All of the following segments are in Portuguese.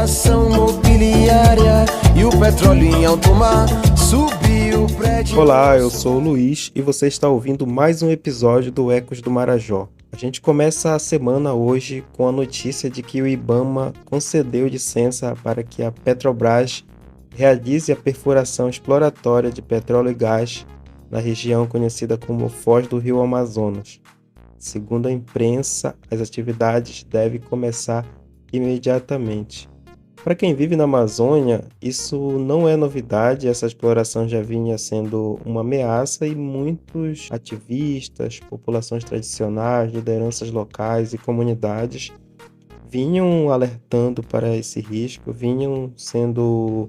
especulação mobiliária e o petróleo em alto mar subiu o prédio. Olá, eu sou o Luiz e você está ouvindo mais um episódio do Ecos do Marajó. A gente começa a semana hoje com a notícia de que o IBAMA concedeu licença para que a Petrobras realize a perfuração exploratória de petróleo e gás na região conhecida como Foz do Rio Amazonas. Segundo a imprensa, as atividades devem começar imediatamente. Para quem vive na Amazônia, isso não é novidade, essa exploração já vinha sendo uma ameaça e muitos ativistas, populações tradicionais, lideranças locais e comunidades vinham alertando para esse risco, vinham sendo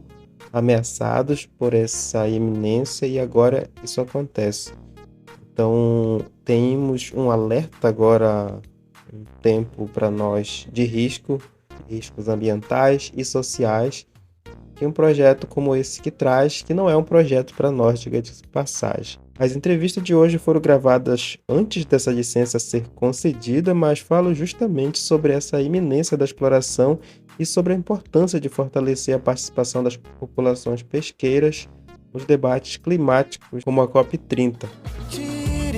ameaçados por essa iminência e agora isso acontece. Então, temos um alerta agora, um tempo para nós de riscos ambientais e sociais, que um projeto como esse que traz, que não é um projeto para nós, diga-se de passagem. As entrevistas de hoje foram gravadas antes dessa licença ser concedida, mas falo justamente sobre essa iminência da exploração e sobre a importância de fortalecer a participação das populações pesqueiras nos debates climáticos, como a COP30.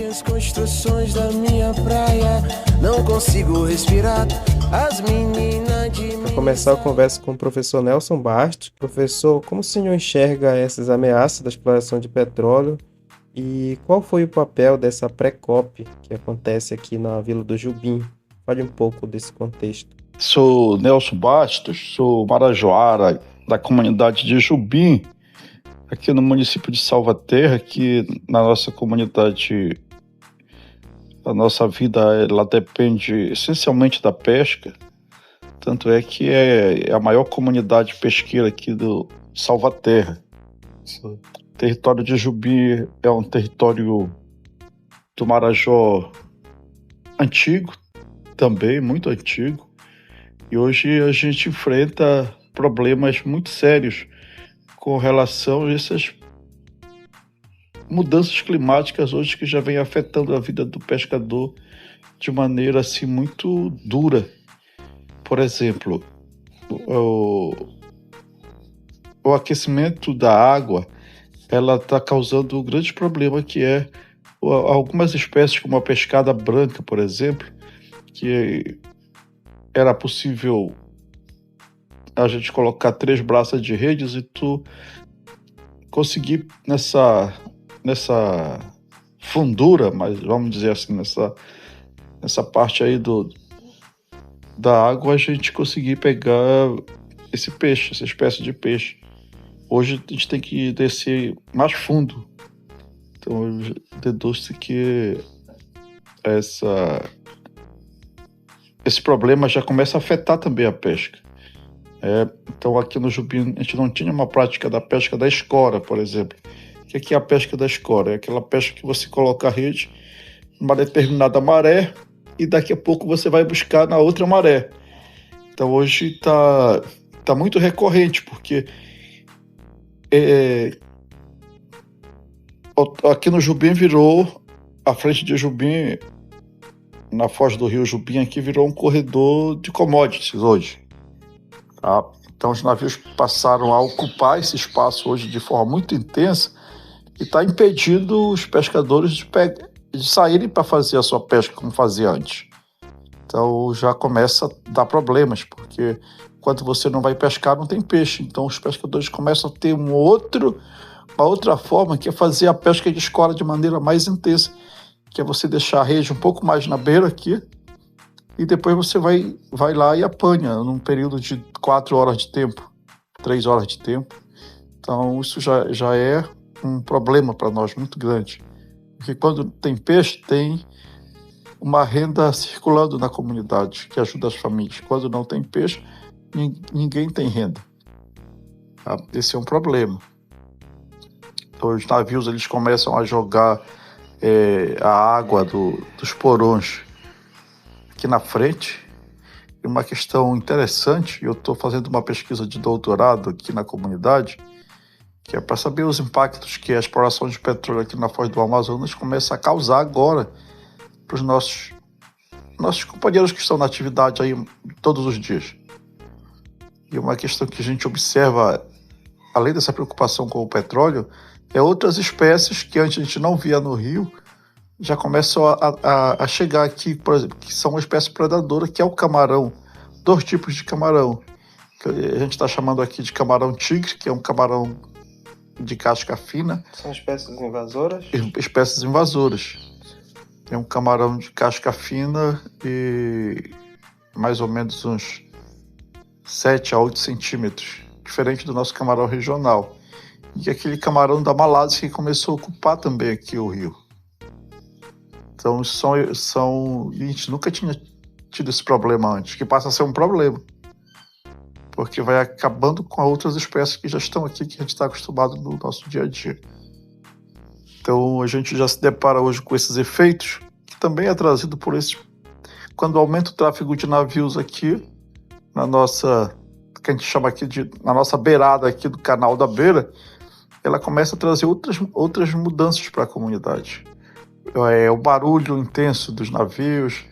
As construções da minha praia, não consigo respirar. As meninas de Para começar, eu converso com o professor Nelson Bastos. Professor, como o senhor enxerga essas ameaças da exploração de petróleo e qual foi o papel dessa pré-COP que acontece aqui na Vila do Jubim? Fale um pouco desse contexto. Sou Nelson Bastos, sou marajoara da comunidade de Jubim, aqui no município de Salvaterra, que na nossa comunidade, a nossa vida ela depende essencialmente da pesca, tanto é que é a maior comunidade pesqueira aqui do Salvaterra. O território de Jubim é um território do Marajó antigo, também muito antigo, e hoje a gente enfrenta problemas muito sérios com relação a essas mudanças climáticas hoje que já vem afetando a vida do pescador de maneira assim muito dura. Por exemplo, o aquecimento da água, ela está causando um grande problema, que é algumas espécies como a pescada branca, por exemplo, que era possível a gente colocar 3 braças de redes e tu conseguir nessa fundura, mas vamos dizer assim, nessa parte aí da água, a gente conseguir pegar esse peixe, essa espécie de peixe. Hoje a gente tem que descer mais fundo. Então eu deduzo que esse problema já começa a afetar também a pesca. Então aqui no Jubim a gente não tinha uma prática da pesca da escora, por exemplo. O que é a pesca da escora? É aquela pesca que você coloca a rede numa determinada maré e daqui a pouco você vai buscar na outra maré. Então hoje está muito recorrente, porque aqui no Jubim virou, a frente de Jubim, na foz do rio Jubim, aqui virou um corredor de commodities hoje. Tá? Então os navios passaram a ocupar esse espaço hoje de forma muito intensa e está impedindo os pescadores de saírem para fazer a sua pesca como fazia antes. Então já começa a dar problemas, porque quando você não vai pescar não tem peixe. Então os pescadores começam a ter uma outra forma, que é fazer a pesca de escora de maneira mais intensa, que é você deixar a rede um pouco mais na beira aqui, e depois você vai lá e apanha num período de 4 horas de tempo, 3 horas de tempo. Então isso já é um problema para nós muito grande, porque quando tem peixe, tem uma renda circulando na comunidade, que ajuda as famílias. Quando não tem peixe, ninguém tem renda. Tá? Esse é um problema. Então, os navios eles começam a jogar a água dos porões aqui na frente. E uma questão interessante, eu estou fazendo uma pesquisa de doutorado aqui na comunidade, que é para saber os impactos que a exploração de petróleo aqui na Foz do Amazonas começa a causar agora para os nossos companheiros que estão na atividade aí todos os dias. E uma questão que a gente observa, além dessa preocupação com o petróleo, é outras espécies que antes a gente não via no rio, já começam a chegar aqui, por exemplo, que são uma espécie predadora, que é o camarão. 2 tipos de camarão, que a gente está chamando aqui de camarão tigre, que é um camarão de casca fina. São espécies invasoras? Espécies invasoras. É um camarão de casca fina e mais ou menos uns 7 a 8 centímetros, diferente do nosso camarão regional. E aquele camarão da Malásia que começou a ocupar também aqui o rio. Então, a gente nunca tinha tido esse problema antes, que passa a ser um problema, porque vai acabando com outras espécies que já estão aqui, que a gente está acostumado no nosso dia a dia. Então, a gente já se depara hoje com esses efeitos, que também é trazido por esse... Quando aumenta o tráfego de navios aqui, na nossa, que a gente chama aqui na nossa beirada aqui do Canal da Beira, ela começa a trazer outras mudanças para a comunidade. O barulho intenso dos navios,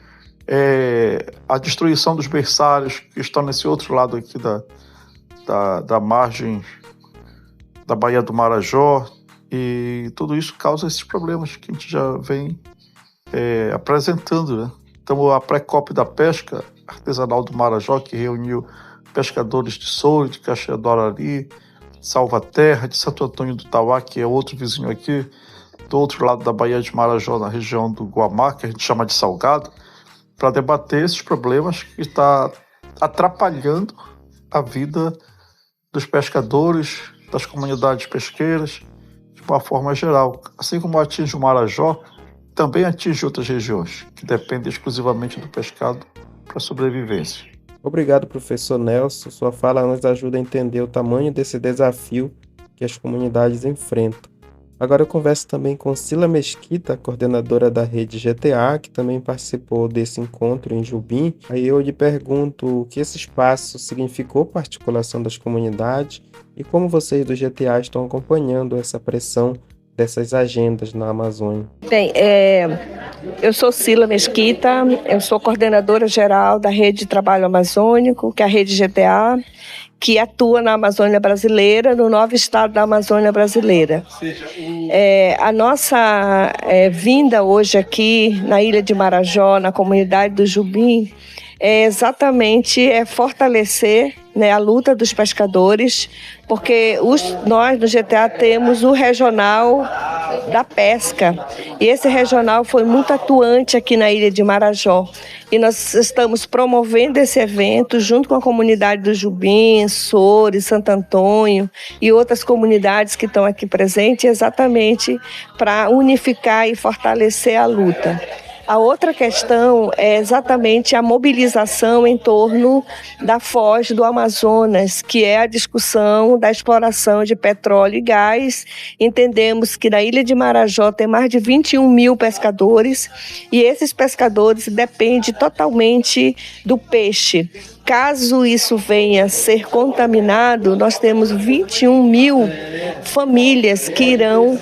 a destruição dos berçários que estão nesse outro lado aqui da margem da Baía do Marajó, e tudo isso causa esses problemas que a gente já vem apresentando, né? Então, a Pré-COP da Pesca Artesanal do Marajó, que reuniu pescadores de Souro, de Caxias do Arari, Salvaterra, de Santo Antônio do Tauá, que é outro vizinho aqui, do outro lado da Baía de Marajó, na região do Guamá, que a gente chama de Salgado, para debater esses problemas que está atrapalhando a vida dos pescadores, das comunidades pesqueiras, de uma forma geral. Assim como atinge o Marajó, também atinge outras regiões, que dependem exclusivamente do pescado para a sobrevivência. Obrigado, professor Nelson. Sua fala nos ajuda a entender o tamanho desse desafio que as comunidades enfrentam. Agora eu converso também com Cila Mesquita, coordenadora da rede GTA, que também participou desse encontro em Jubim. Aí eu lhe pergunto o que esse espaço significou para a articulação das comunidades e como vocês do GTA estão acompanhando essa pressão dessas agendas na Amazônia. Bem, eu sou Cila Mesquita, eu sou coordenadora geral da Rede de Trabalho Amazônico, que é a Rede GTA, que atua na Amazônia Brasileira, no 9 estado da Amazônia Brasileira. A nossa vinda hoje aqui na Ilha de Marajó, na comunidade do Jubim, é exatamente fortalecer, né, a luta dos pescadores, porque nós no GTA temos o regional da pesca, e esse regional foi muito atuante aqui na Ilha de Marajó, e nós estamos promovendo esse evento junto com a comunidade do Jubim, Soure, Santo Antônio e outras comunidades que estão aqui presentes, exatamente para unificar e fortalecer a luta. A outra questão é exatamente a mobilização em torno da Foz do Amazonas, que é a discussão da exploração de petróleo e gás. Entendemos que na Ilha de Marajó tem mais de 21 mil pescadores e esses pescadores dependem totalmente do peixe. Caso isso venha a ser contaminado, nós temos 21 mil famílias que irão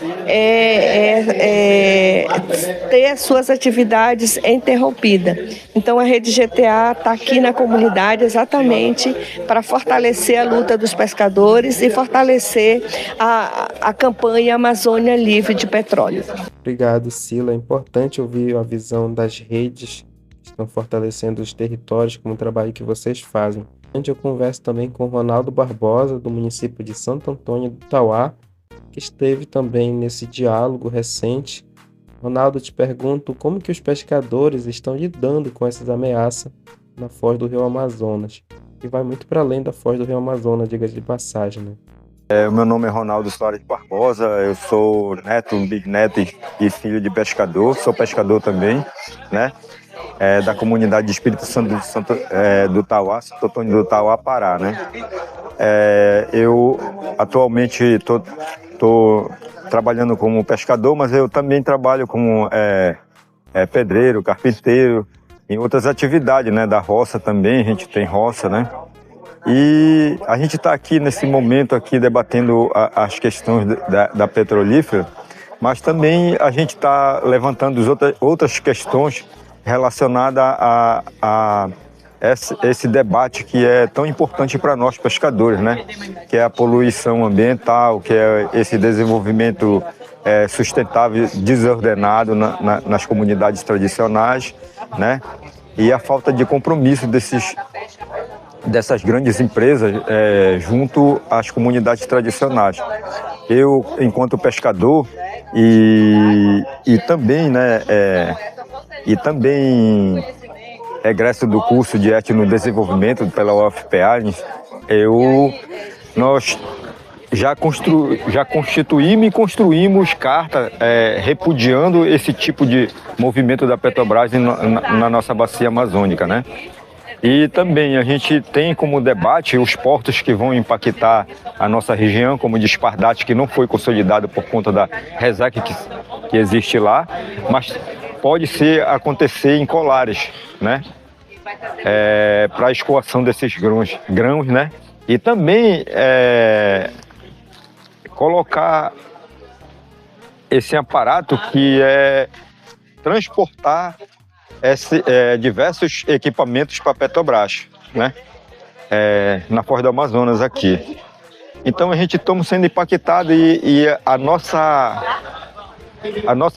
ter as suas atividades interrompidas. Então, a Rede GTA está aqui na comunidade exatamente para fortalecer a luta dos pescadores e fortalecer a campanha Amazônia Livre de Petróleo. Obrigado, Cila. É importante ouvir a visão das redes que estão fortalecendo os territórios, como o trabalho que vocês fazem. Eu converso também com Ronaldo Barbosa, do município de Santo Antônio do Tauá, que esteve também nesse diálogo recente. Ronaldo, te pergunto como que os pescadores estão lidando com essas ameaças na foz do Rio Amazonas, que vai muito para além da foz do Rio Amazonas, diga-se de passagem, né? O meu nome é Ronaldo Soares Barbosa, eu sou neto, bisneto e filho de pescador, sou pescador também, né? Da comunidade de Espírito Santo do Tauá, Santo Antônio do Tauá, Pará, né? Eu atualmente estou trabalhando como pescador, mas eu também trabalho como pedreiro, carpinteiro, em outras atividades, né? Da roça também, a gente tem roça, né? E a gente está aqui nesse momento aqui debatendo as questões da petrolífera, mas também a gente está levantando outras questões relacionadas esse debate que é tão importante para nós pescadores, né? Que é a poluição ambiental, que é esse desenvolvimento sustentável desordenado nas comunidades tradicionais, né? E a falta de compromisso dessas grandes empresas junto às comunidades tradicionais. Eu, enquanto pescador e também, né, egresso do curso de etnodesenvolvimento pela UFPA, nós já constituímos e construímos carta repudiando esse tipo de movimento da Petrobras na nossa bacia amazônica, né? E também a gente tem como debate os portos que vão impactar a nossa região, como o de Espardate, que não foi consolidado por conta da reseca que existe lá, mas pode acontecer em Colares, né? Para a escoação desses grãos, né? E também colocar esse aparato que é transportar diversos equipamentos para a Petrobras, né? Na Foz do Amazonas aqui. Então a gente está sendo impactado e a nossa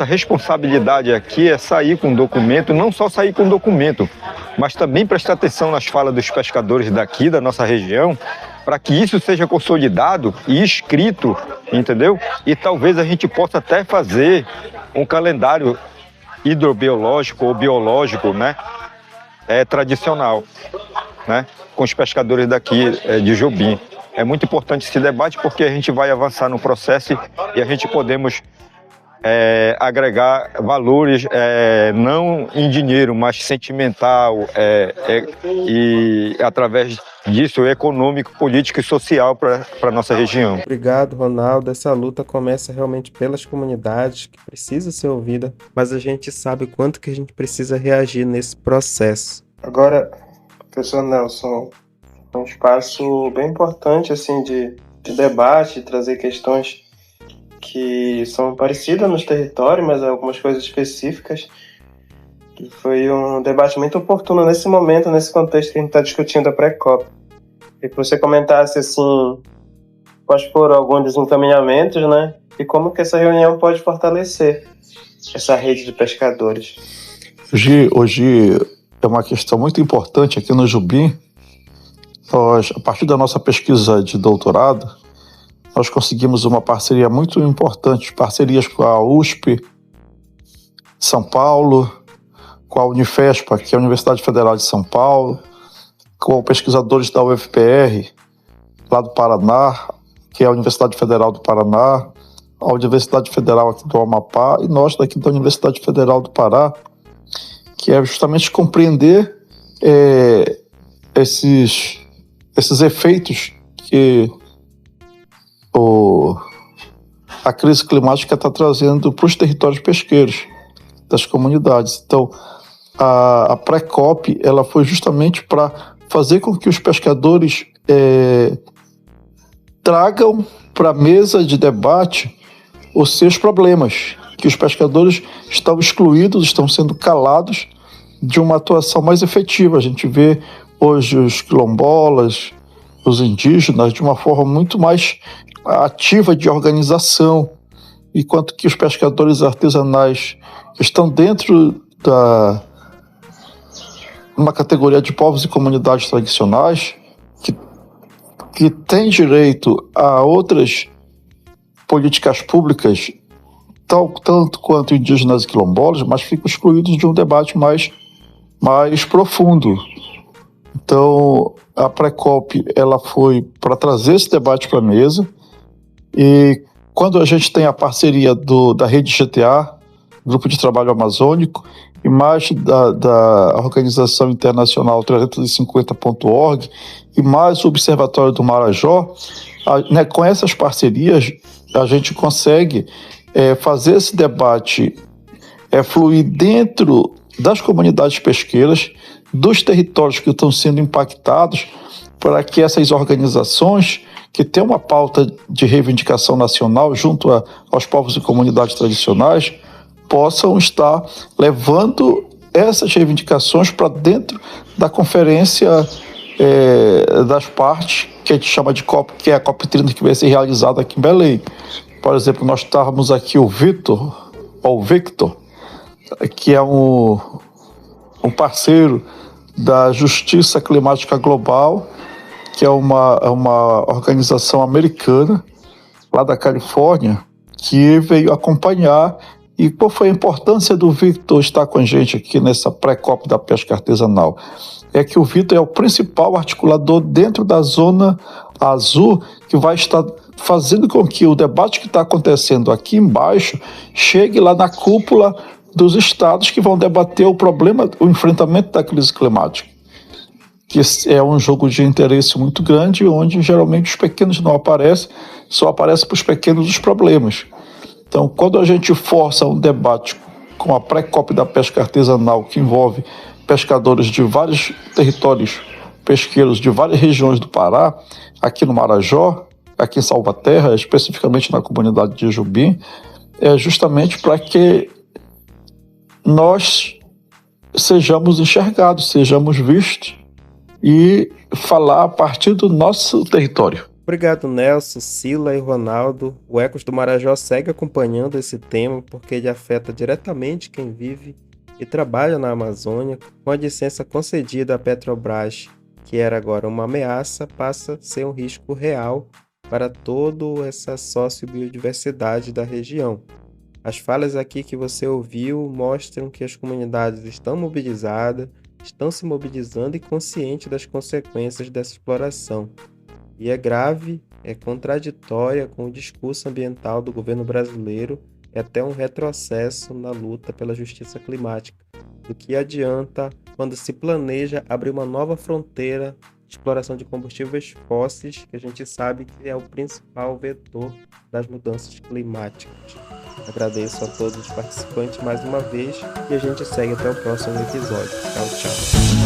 responsabilidade aqui é sair com documento, não só sair com documento, mas também prestar atenção nas falas dos pescadores daqui, da nossa região, para que isso seja consolidado e escrito, entendeu? E talvez a gente possa até fazer um calendário hidrobiológico ou biológico, né? Tradicional, né? Com os pescadores daqui de Jobim. É muito importante esse debate porque a gente vai avançar no processo e a gente podemos agregar valores não em dinheiro, mas sentimental e através disso econômico, político e social para a nossa região. Obrigado, Ronaldo. Essa luta começa realmente pelas comunidades, que precisa ser ouvida, mas a gente sabe quanto que a gente precisa reagir nesse processo. Agora, professor Nelson, é um espaço bem importante assim de debate, de trazer questões que são parecidas nos territórios, mas algumas coisas específicas. Que foi um debate muito oportuno nesse momento, nesse contexto que a gente está discutindo a pré-COP. E que você comentasse assim, quais foram alguns desencaminhamentos, né? E como que essa reunião pode fortalecer essa rede de pescadores. Hoje é uma questão muito importante aqui no Jobim. A partir da nossa pesquisa de doutorado, nós conseguimos uma parceria muito importante, parcerias com a USP, São Paulo, com a Unifespa, que é a Universidade Federal de São Paulo, com pesquisadores da UFPR, lá do Paraná, que é a Universidade Federal do Paraná, a Universidade Federal aqui do Amapá e nós daqui da Universidade Federal do Pará, que é justamente compreender esses efeitos que a crise climática está trazendo para os territórios pesqueiros das comunidades. Então, a pré-COP ela foi justamente para fazer com que os pescadores tragam para a mesa de debate os seus problemas, que os pescadores estão excluídos, estão sendo calados de uma atuação mais efetiva. A gente vê hoje os quilombolas, os indígenas, de uma forma muito mais ativa de organização, enquanto que os pescadores artesanais estão dentro uma categoria de povos e comunidades tradicionais que têm direito a outras políticas públicas, tanto quanto indígenas e quilombolas, mas ficam excluídos de um debate mais profundo. Então, a pré-COP ela foi para trazer esse debate para a mesa, e quando a gente tem a parceria da Rede GTA, Grupo de Trabalho Amazônico, e mais da Organização Internacional 350.org, e mais o Observatório do Marajó, com essas parcerias a gente consegue fazer esse debate fluir dentro das comunidades pesqueiras, dos territórios que estão sendo impactados, para que essas organizações que têm uma pauta de reivindicação nacional junto aos povos e comunidades tradicionais possam estar levando essas reivindicações para dentro da conferência das partes, que a gente chama de COP, que é a COP30 que vai ser realizada aqui em Belém. Por exemplo, nós estávamos aqui o Victor, que é um parceiro da Justiça Climática Global, que é uma organização americana, lá da Califórnia, que veio acompanhar. E qual foi a importância do Victor estar com a gente aqui nessa pré-COP da pesca artesanal? É que o Victor é o principal articulador dentro da Zona Azul, que vai estar fazendo com que o debate que está acontecendo aqui embaixo chegue lá na cúpula dos estados que vão debater o problema, o enfrentamento da crise climática. Que é um jogo de interesse muito grande, onde geralmente os pequenos não aparecem, só aparecem para os pequenos os problemas. Então, quando a gente força um debate com a pré-COP da pesca artesanal, que envolve pescadores de vários territórios pesqueiros de várias regiões do Pará, aqui no Marajó, aqui em Salvaterra, especificamente na comunidade de Jubim, é justamente para que nós sejamos enxergados, sejamos vistos e falar a partir do nosso território. Obrigado, Nelson, Sila e Ronaldo. O Ecos do Marajó segue acompanhando esse tema porque ele afeta diretamente quem vive e trabalha na Amazônia. Com a licença concedida à Petrobras, que era agora uma ameaça, passa a ser um risco real para toda essa sociobiodiversidade da região. As falas aqui que você ouviu mostram que as comunidades estão mobilizadas, estão se mobilizando e conscientes das consequências dessa exploração. E é grave, é contraditória com o discurso ambiental do governo brasileiro e até um retrocesso na luta pela justiça climática. Do que adianta quando se planeja abrir uma nova fronteira de exploração de combustíveis fósseis, que a gente sabe que é o principal vetor das mudanças climáticas. Agradeço a todos os participantes mais uma vez e a gente segue até o próximo episódio. Tchau, tchau.